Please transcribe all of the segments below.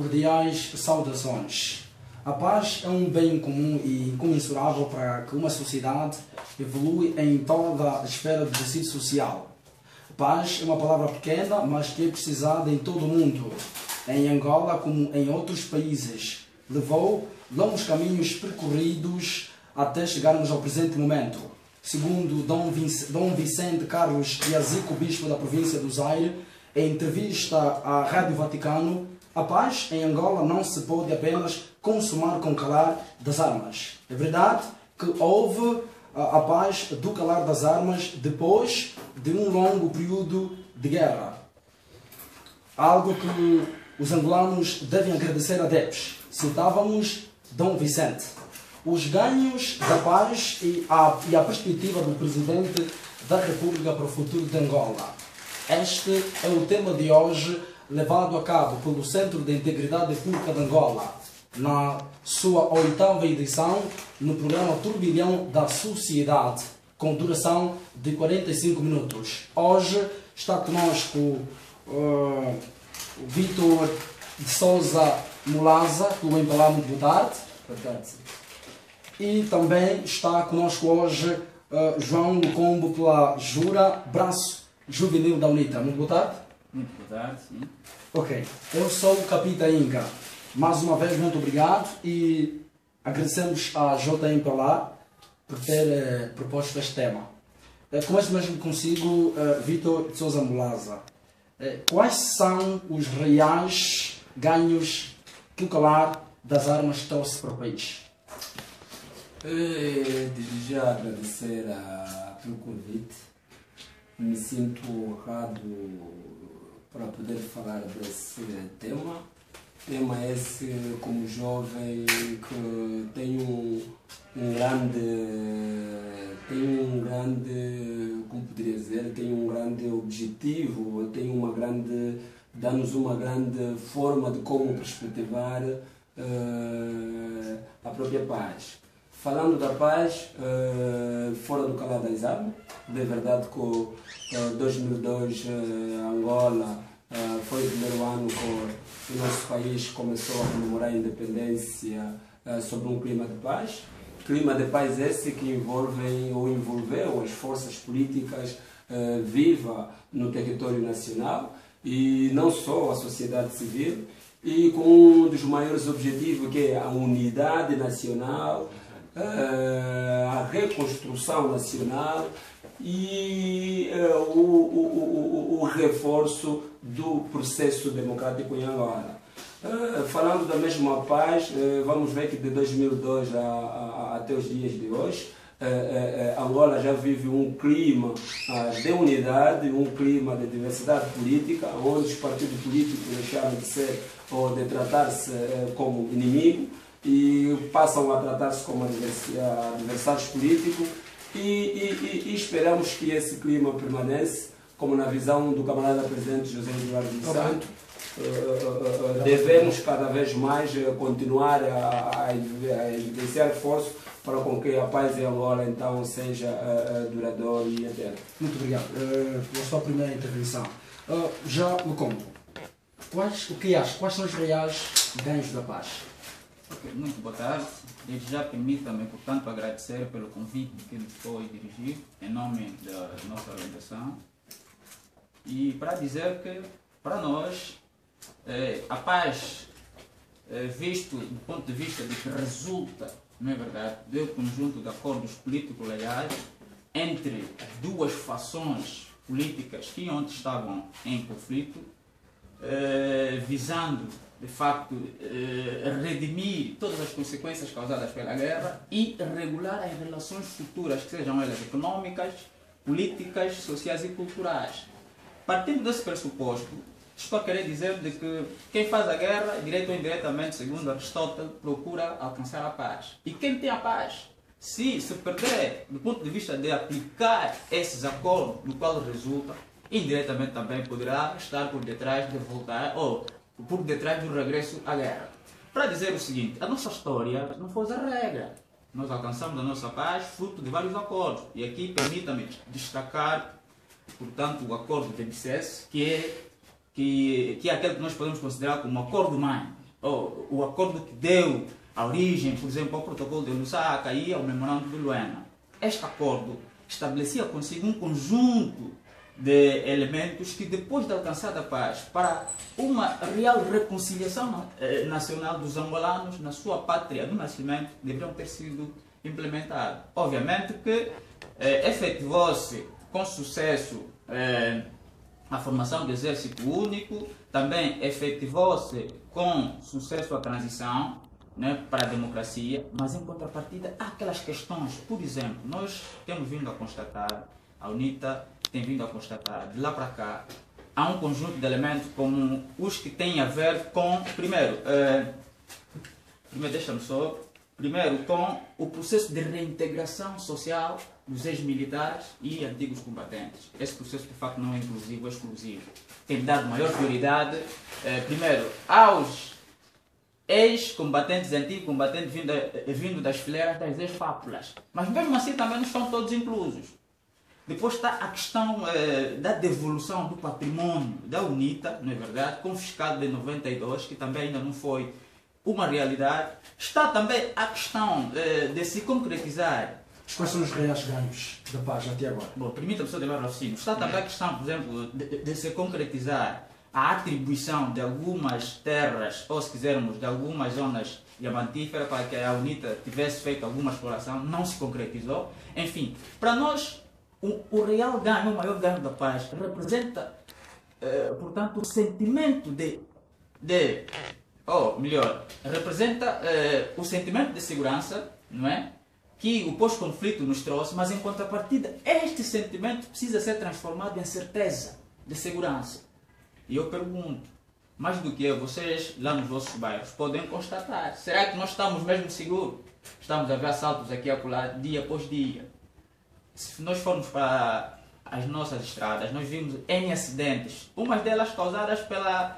Cordiais saudações. A paz é um bem comum e incomensurável para que uma sociedade evolui em toda a esfera do tecido social. Paz é uma palavra pequena, mas que é precisada em todo o mundo. Em Angola, como em outros países, levou longos caminhos percorridos até chegarmos ao presente momento. Segundo Dom Vicente Carlos Iazico, bispo da província do Zaire, em entrevista à Rádio Vaticano, a paz em Angola não se pode apenas consumar com o calar das armas. É verdade que houve a paz do calar das armas depois de um longo período de guerra. Algo que os angolanos devem agradecer a Deus. Citávamos Dom Vicente. Os ganhos da paz e a perspectiva do Presidente da República para o futuro de Angola. Este é o tema de hoje, levado a cabo pelo Centro de Integridade Pública de Angola, na sua 8ª edição, no programa Turbilhão da Sociedade, com duração de 45 minutos. Hoje está conosco o Vítor de Souza Mulaza, pelo Empalar, muito boa tarde. Boa tarde. E também está conosco hoje João Lucombo, pela Jura, braço juvenil da UNITA. Muito boa tarde. Muito boa tarde, sim. Ok, eu sou o Capita Inca. Mais uma vez, muito obrigado e agradecemos à JM Empalar por ter proposto este tema. Começo mesmo consigo, Vítor de Souza Mulaza. Quais são os reais ganhos que o calar das armas trouxe para o país? Desde já agradecer pelo convite. Me sinto honrado para poder falar desse tema. Tema esse como jovem que tem um grande, como poderia dizer, tem um grande objetivo, dá-nos uma grande forma de como perspectivar a própria paz. Falando da paz, fora do calar das armas, é verdade que 2002 Angola foi o primeiro ano que o nosso país começou a comemorar a independência sobre um clima de paz. Clima de paz esse que envolveu as forças políticas vivas no território nacional e não só a sociedade civil, e com um dos maiores objetivos que é a unidade nacional, a reconstrução nacional e o reforço do processo democrático em Angola. Falando da mesma paz, vamos ver que de 2002 até os dias de hoje, Angola já vive um clima de unidade, um clima de diversidade política, onde os partidos políticos deixaram de ser ou de tratar-se como inimigo e passam a tratar-se como adversários políticos e esperamos que esse clima permaneça, como na visão do camarada presidente José Eduardo dos Santos. Devemos cada vez mais continuar a evidenciar esforço para com que a paz em Angola então seja duradoura e eterna. Muito obrigado pela sua primeira intervenção. Já o combo. O que acha? Quais são os reais ganhos da paz? Okay, muito boa tarde. Desde já permita-me, portanto, agradecer pelo convite que me foi dirigido em nome da nossa organização e para dizer que, para nós, a paz, visto do ponto de vista de que resulta, não é verdade, do conjunto de acordos políticos legais entre as duas fações políticas que ontem estavam em conflito, visando de facto redimir todas as consequências causadas pela guerra e regular as relações futuras, que sejam elas econômicas, políticas, sociais e culturais. Partindo desse pressuposto, estou a querer dizer de que quem faz a guerra, direto ou indiretamente, segundo Aristóteles, procura alcançar a paz. E quem tem a paz, se perder do ponto de vista de aplicar esses acordos do qual resulta, indiretamente também poderá estar por detrás de voltar ou por detrás do regresso à guerra. Para dizer o seguinte, a nossa história não foi a regra. Nós alcançamos a nossa paz fruto de vários acordos. E aqui permita-me destacar, portanto, o acordo de Bicesse, que é aquele que nós podemos considerar como acordo mãe. o acordo que deu a origem, por exemplo, ao protocolo de Lusaka e ao memorando de Luena. Este acordo estabelecia consigo um conjunto de elementos que, depois de alcançada a paz, para uma real reconciliação nacional dos angolanos na sua pátria do nascimento, deveriam ter sido implementados. Obviamente que efetivou-se com sucesso a formação do exército único, também efetivou-se com sucesso a transição, né, para a democracia, mas em contrapartida há aquelas questões, por exemplo, nós temos vindo a constatar, a UNITA tem vindo a constatar, de lá para cá, há um conjunto de elementos como os que têm a ver com, primeiro com o processo de reintegração social dos ex-militares e antigos combatentes. Esse processo, de facto, não é inclusivo, é exclusivo. Tem dado maior prioridade, primeiro, aos ex-combatentes, antigos combatentes vindo das fileiras das ex-fápulas. Mas mesmo assim também não estão todos inclusos. Depois está a questão da devolução do patrimônio da UNITA, não é verdade? Confiscado em 92, que também ainda não foi uma realidade. Está também a questão de se concretizar. Quais são os reais ganhos da paz até agora? Bom, permita-me só levar ao raciocínio. Está também a questão, por exemplo, de se concretizar a atribuição de algumas terras, ou se quisermos, de algumas zonas diamantíferas, para que a UNITA tivesse feito alguma exploração, não se concretizou. Enfim, para nós, o real ganho, o maior ganho da paz, representa, portanto, o sentimento representa o sentimento de segurança, não é? Que o pós-conflito nos trouxe, mas em contrapartida, este sentimento precisa ser transformado em certeza de segurança. E eu pergunto, mais do que vocês lá nos vossos bairros podem constatar, será que nós estamos mesmo seguros? Estamos a ver assaltos aqui e acolá, dia após dia. Se nós formos para as nossas estradas, nós vimos N acidentes, umas delas causadas pelas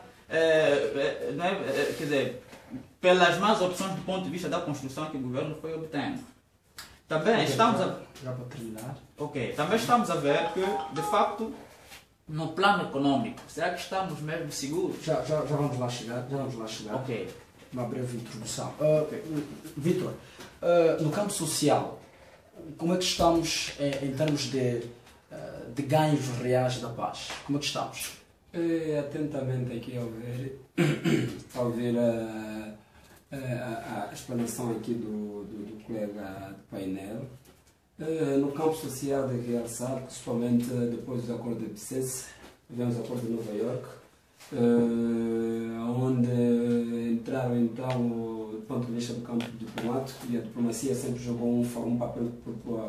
más opções do ponto de vista da construção que o governo foi obtendo. Também estamos a... Já para terminar. Ok, também estamos a ver que, de facto, no plano econômico, será que estamos mesmo seguros? Já vamos lá chegar. Ok. Uma breve introdução. Vítor, no campo social, como é que estamos em termos de ganhos reais da paz? Como é que estamos? Atentamente aqui ao ver a explanação aqui do colega do painel, no campo social de realçar, principalmente depois do acordo de Bicesse, tivemos o acordo de Nova York, onde entraram então, do ponto de vista do campo diplomático, e a diplomacia sempre jogou um papel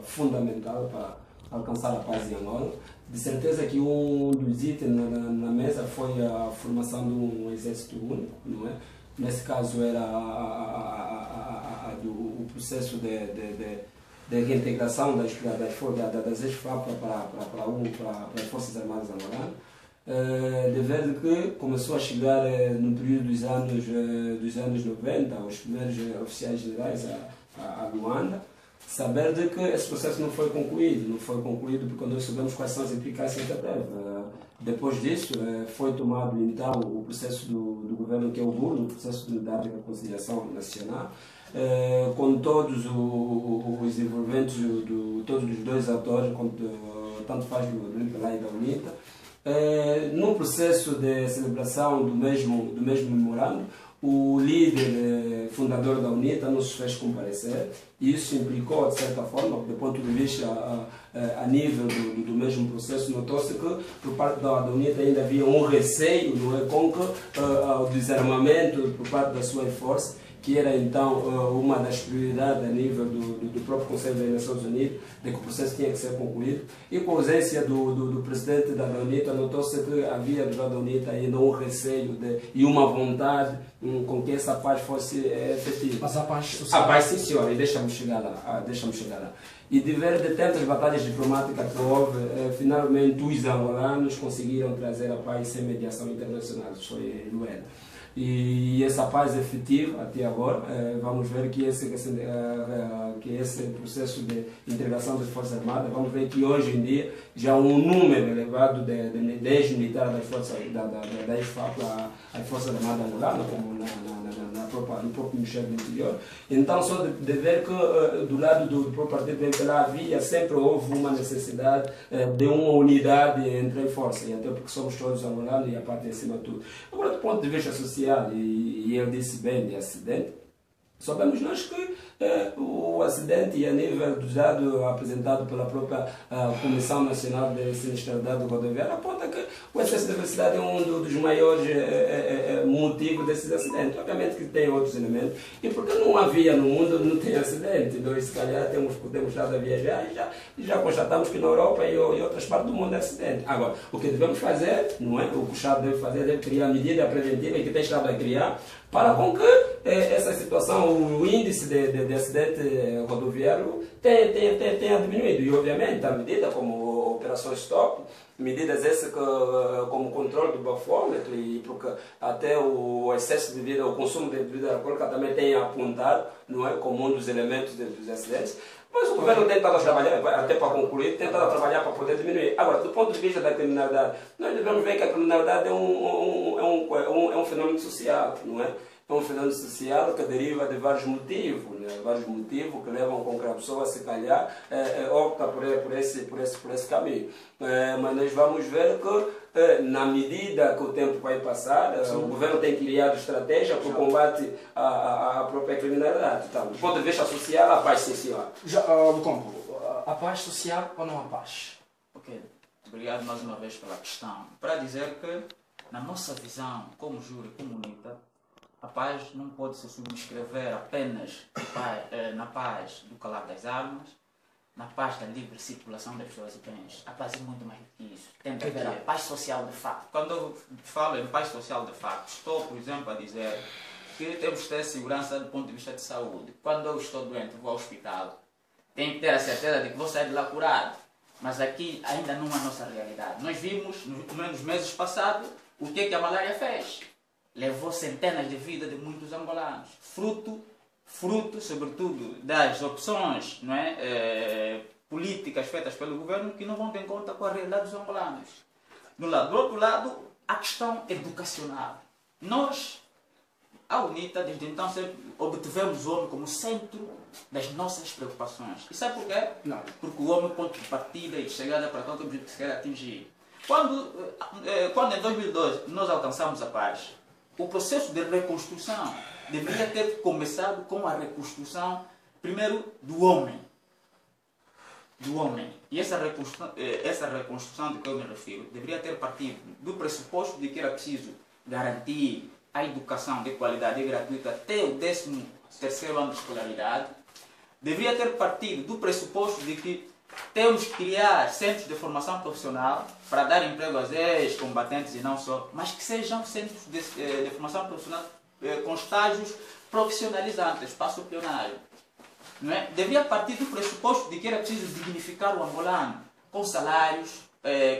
fundamental para alcançar a paz em Angola. De certeza que um dos itens na mesa foi a formação de um exército único, não é? Nesse caso era o processo de reintegração das ex-FAP para as Forças Armadas angolanas. De ver que começou a chegar no período dos anos 90, os primeiros oficiais generais a Luanda, saber de que esse processo não foi concluído porque nós sabemos quais são as implicações que teve. Depois disso, foi tomado então o processo do governo que é o GURN, o processo de unidade de reconciliação nacional, com todos os envolventes, todos os dois atores, tanto faz do MPLA e da UNITA, num processo de celebração do mesmo memorando. O líder fundador da UNITA não se fez comparecer, e isso implicou, de certa forma, do ponto de vista a nível do mesmo processo, notou-se que por parte da UNITA ainda havia um receio, não é, com o desarmamento por parte da sua força, que era então uma das prioridades a nível do próprio Conselho das Nações Unidas, de que o processo tinha que ser concluído. E com a ausência do presidente da UNITA, notou-se que havia do lado da UNITA ainda um receio e uma vontade com que essa paz fosse efetiva. Mas a paz social... A paz, sim senhor, e deixa-me chegar lá. E de ver de tantas batalhas diplomáticas que houve, finalmente os angolanos conseguiram trazer a paz sem mediação internacional. Isso foi Luena. E essa paz efetiva até agora, vamos ver que esse processo de integração das Forças Armadas, vamos ver que hoje em dia já há um número elevado de ex-militares das Forças da IFAP, as Forças Armadas angolanas, como no próprio Ministério do Interior. Então, só de ver que do lado do próprio partido do MPLA havia, sempre houve uma necessidade de uma unidade entre forças, e até porque somos todos angolanos e a parte acima de tudo. Agora, do ponto de vista social, e ele disse bem de acidente, sabemos nós que o acidente, e a nível do dado apresentado pela própria Comissão Nacional de Sinistralidade Rodoviária, aponta que o excesso de velocidade é um dos maiores motivos desses acidentes. Obviamente que tem outros elementos, e porque não havia no mundo, não tem acidente. Então, se calhar temos estado a viajar e já constatamos que na Europa e outras partes do mundo é acidente. Agora, o que devemos fazer, não é? O que o Estado deve fazer, deve criar medida preventiva, e que tem estado a criar, para com que essa situação, o índice de acidente rodoviário tenha diminuído. E, obviamente, a medida como operações stop, medidas essas como controle do bafômetro, e porque até o excesso de bebida, o consumo de bebida alcoólica também tem apontado, não é, como um dos elementos dos acidentes. Mas o governo tem tentado trabalhar, até para concluir, tem tentado trabalhar para poder diminuir. Agora, do ponto de vista da criminalidade, nós devemos ver que a criminalidade é um fenômeno social, não é? É um fenômeno social que deriva de vários motivos, né? Vários motivos que levam com que a pessoa, se calhar, opta por esse caminho. Mas nós vamos ver que, na medida que o tempo vai passar, o governo tem criado estratégia para o combate à própria criminalidade. Então, do ponto de vista social, a paz social. A paz social ou não a paz? Ok, obrigado mais uma vez pela questão. Para dizer que, na nossa visão, como júri, como UNITA, a paz não pode se subscrever apenas na paz do calar das armas, na paz da livre circulação das pessoas e bens. A paz é muito mais do que isso. Tem que haver a paz social de facto. Quando eu falo em paz social de facto, estou, por exemplo, a dizer que temos que ter segurança do ponto de vista de saúde. Quando eu estou doente, vou ao hospital, tenho que ter a certeza de que vou sair de lá curado. Mas aqui ainda não é a nossa realidade. Nós vimos, nos meses passados, o que a malária fez. Levou centenas de vidas de muitos angolanos, fruto sobretudo das opções, não é, políticas feitas pelo governo, que não vão ter em conta com a realidade dos angolanos. Do outro lado, a questão educacional. Nós, a UNITA, desde então, sempre obtivemos o homem como centro das nossas preocupações. E sabe por quê? Não. Porque o homem é o ponto de partida e de chegada para qualquer objetivo que se quer atingir. Quando em 2012 nós alcançamos a paz, o processo de reconstrução deveria ter começado com a reconstrução, primeiro, do homem. E essa reconstrução de que eu me refiro deveria ter partido do pressuposto de que era preciso garantir a educação de qualidade e gratuita até o 13º ano de escolaridade. Deveria ter partido do pressuposto de que temos que criar centros de formação profissional para dar emprego aos ex-combatentes e não só, mas que sejam centros de formação profissional com estágios profissionalizantes, espaço plenário. Não é? Deveria partir do pressuposto de que era preciso dignificar o angolano com salários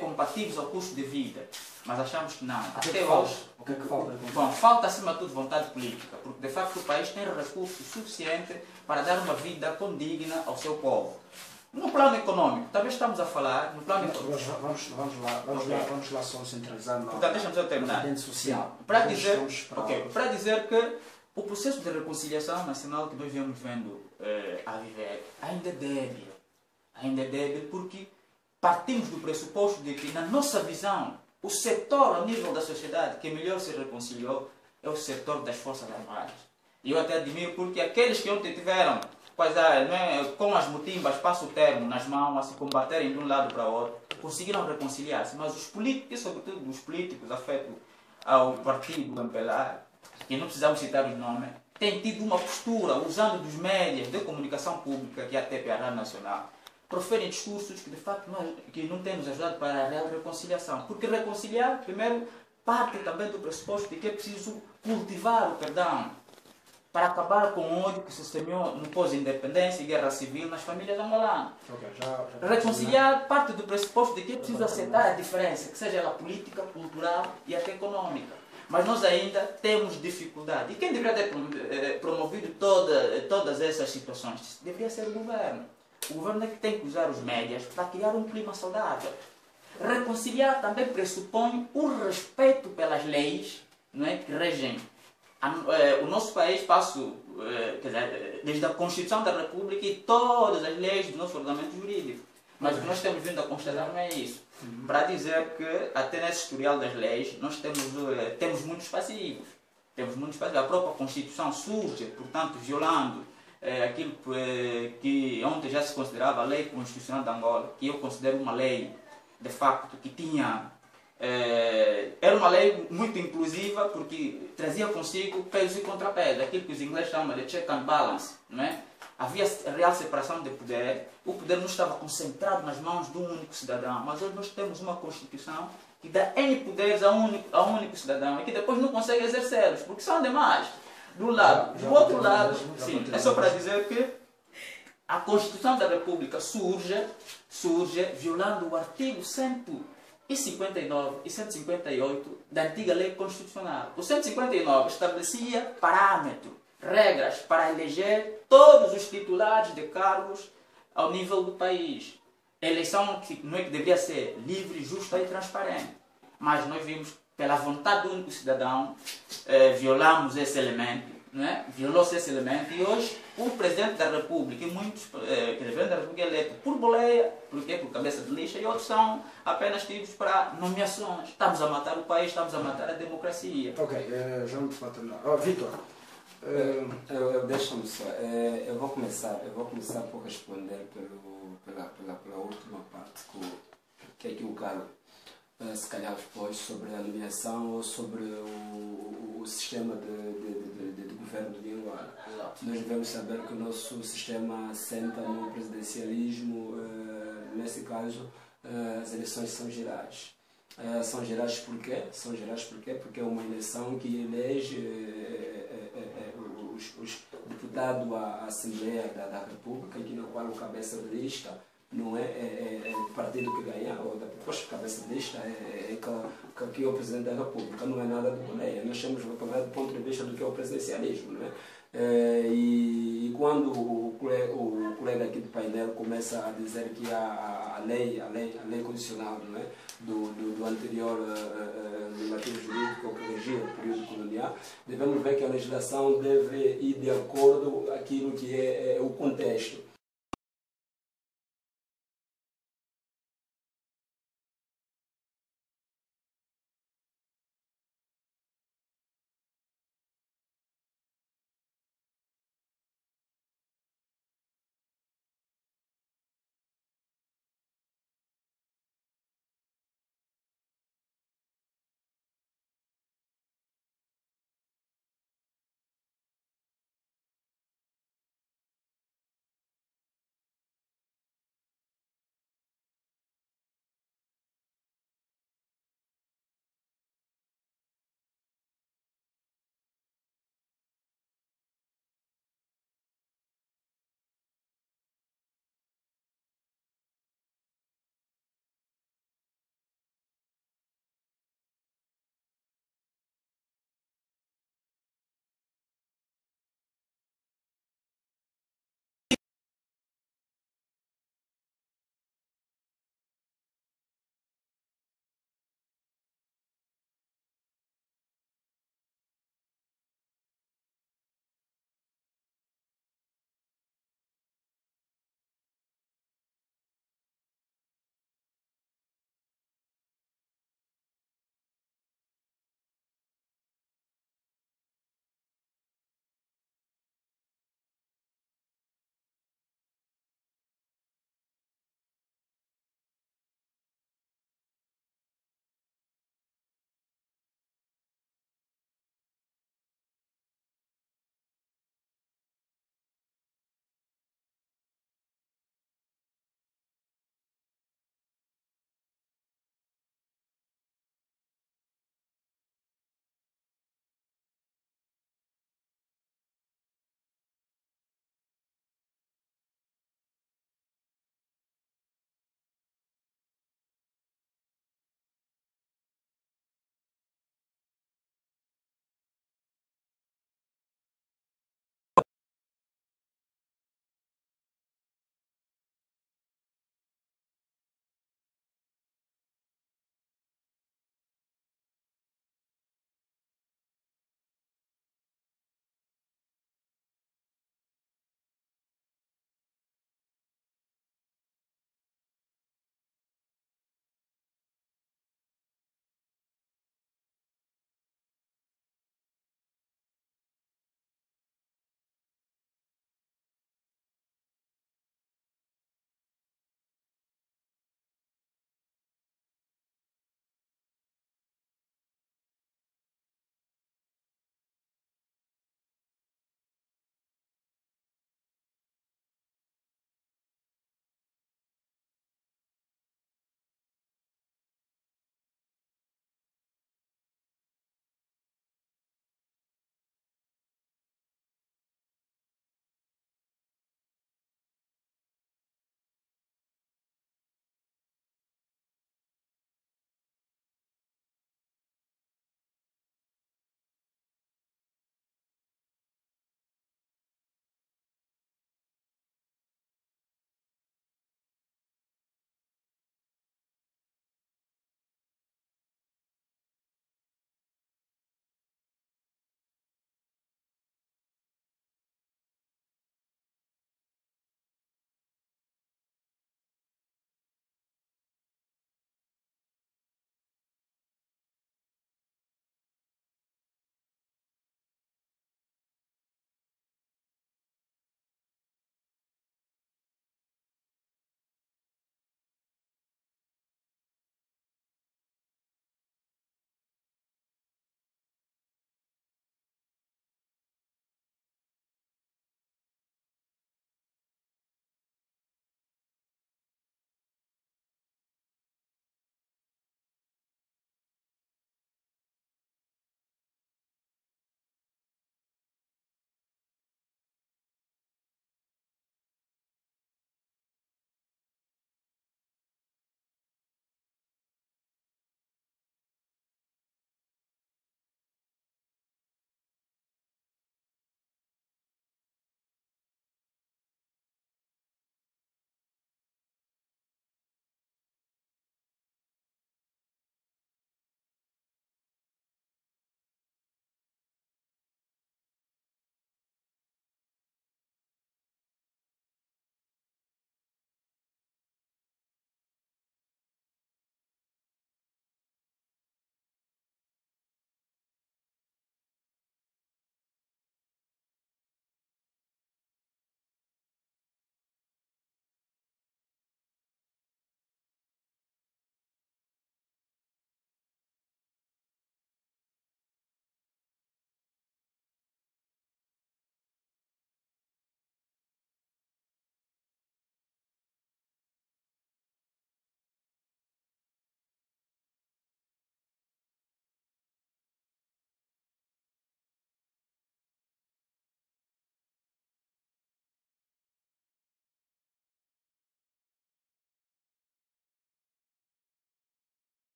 compatíveis ao custo de vida. Mas achamos que não. Até hoje. O que é que falta? Bom, falta acima de tudo vontade política, porque de facto o país tem recursos suficientes para dar uma vida condigna ao seu povo. No plano econômico, talvez estamos a falar, no plano econômico. Vamos lá só centralizar no Deixa-me só terminar. social. Para dizer que o processo de reconciliação nacional que nós viemos vendo a viver ainda é débil porque partimos do pressuposto de que, na nossa visão, o setor ao nível da sociedade que melhor se reconciliou é o setor das Forças Armadas. E eu até admiro porque aqueles que ontem tiveram com as motimbas, passo o termo, nas mãos, a se combaterem de um lado para o outro, conseguiram reconciliar-se. Mas os políticos, sobretudo os políticos afetos ao partido MPLA, que não precisamos citar os nomes, têm tido uma postura, usando dos médias de comunicação pública, que é a TPA Nacional, proferem discursos que de facto não têm nos ajudado para a real reconciliação. Porque reconciliar, primeiro, parte também do pressuposto de que é preciso cultivar o perdão, para acabar com o ódio que se semeou no pós-independência e guerra civil nas famílias angolanas. Reconciliar parte do pressuposto de que é preciso aceitar a diferença, que seja ela política, cultural e até econômica. Mas nós ainda temos dificuldade. E quem deveria ter promovido todas essas situações? Deveria ser o governo. O governo é que tem que usar os médias para criar um clima saudável. Reconciliar também pressupõe o respeito pelas leis, não é, que regem o nosso país quer dizer, desde a Constituição da República e todas as leis do nosso ordenamento jurídico. Mas o que nós temos vindo a constatar não é isso. Para dizer que até nesse historial das leis nós temos muitos passivos. Temos muitos passivos. A própria Constituição surge, portanto, violando aquilo que ontem já se considerava a Lei Constitucional de Angola, que eu considero uma lei, de facto, que tinha... era uma lei muito inclusiva porque trazia consigo pesos e contrapesos, aquilo que os ingleses chamam de check and balance, não é? Havia real separação de poder, o poder não estava concentrado nas mãos de um único cidadão, mas hoje nós temos uma Constituição que dá N poderes a um único cidadão e que depois não consegue exercê-los, porque são demais. Do lado, do outro lado, sim, é só para dizer que a Constituição da República surge violando o artigo 159 e 158 da antiga Lei Constitucional. O 159 estabelecia parâmetros, regras para eleger todos os titulares de cargos ao nível do país. A eleição não é que deveria ser livre, justa e transparente. Mas nós vimos, pela vontade do único cidadão, violamos esse elemento, não é? Violou-se esse elemento e hoje o Presidente da República e muitos Presidente da República eleito por boleia, por cabeça de lixa, e outros são apenas tidos para nomeações. Estamos a matar o país, estamos a matar a democracia. Ok, João, para terminar. Vitor. Deixa-me só, eu vou começar por responder pela última parte, que é que o Carlos se calhar expôs sobre a nomeação ou sobre o sistema de governo de Angola. Nós devemos saber que o nosso sistema assenta no presidencialismo, nesse caso as eleições são gerais. São gerais por quê? São gerais porque é uma eleição que elege os deputados à Assembleia da República, e na qual o cabeça de lista não é o partido que ganha, ou da proposta de cabeça de lista que é o Presidente da República, não é nada de boleia. Nós temos que falar do ponto de vista do que é o presidencialismo, não é? E quando o colega aqui do painel começa a dizer que a lei condicional, não é? do anterior normativo jurídico que regia o período colonial, devemos ver que a legislação deve ir de acordo com aquilo que é o contexto.